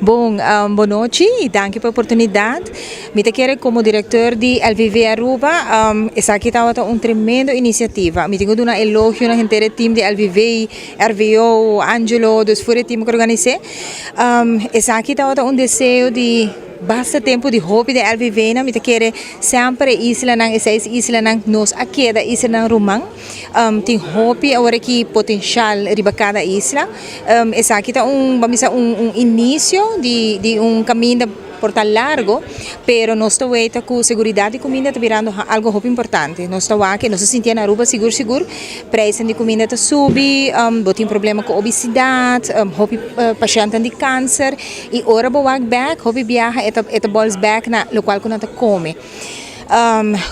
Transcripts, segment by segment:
Bom, boa noite e danke pela oportunidade. Me te quero como diretor de LVV Aruba, essa aqui está uma tremenda iniciativa. Me tenho de uma elogio na inteira time de LVV, RVO, Angelo, dos fora time que organizei. Essa aqui está desejo de basta tempo de hobby de LVV, me te quero sempre isla nang seis isla nang nos aqui da isla nang Rumang. Tem hobby agora que potencial riba cada isla. Essa aqui está início de caminho porta largo, pero nós estamos com segurança de comida está virando algo muito importante. Nós estamos aqui, nós se sentimos na Aruba seguro, preço de comida está subi, tem problema com obesidade, pacientes de câncer e ora boa back, hobby viaja eta bols back na local que nós come.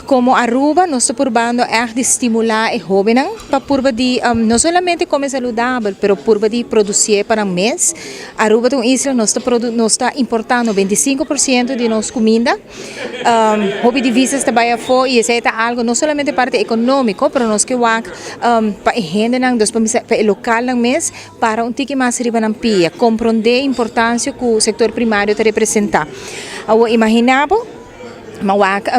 Como Aruba, nós estamos probando de estimular o hobby para purba de não somente comer saudável, pero purba de produzir para o mês. Aruba é uma isla, nós está importando 25% de nossa comida. Hobby de visas também fora e isso é algo não somente parte econômico, pero nós que para a gente para o local no mês para tique mais riba na pia, compreender a importância que o setor primário te representa. Imaginava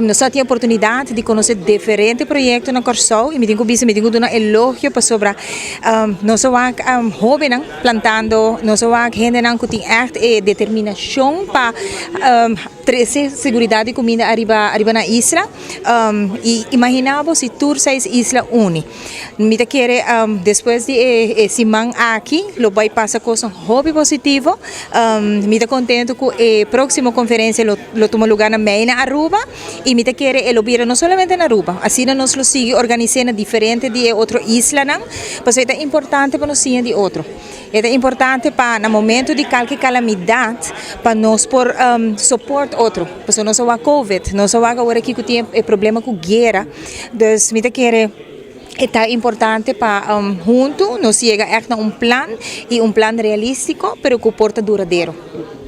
nós temos a oportunidade de conhecer diferentes projetos na Corsol e me tenho de um elogio para sobre nós hobby plantando, nós gente que tem echt determinação para trazer segurança de comida arriba na isla e imaginava se tour seis isla uni. Me quer depois de esse man aqui, lo vai passar com um hobby positivo. Me contento com a próxima conferência lo toma lugar na Meina Aruba. E me quer elobira não somente na Aruba, assim nós lo sigue organizando diferente de outra isla, pois é importante para nós ser de outro. É importante para no momento de qualquer calamidade para nós por suporte outro, pois nós há COVID, nós há agora aqui que tem problema com guerra, então me quer é importante para junto nós chega a um plano realístico, pero que porta duradouro.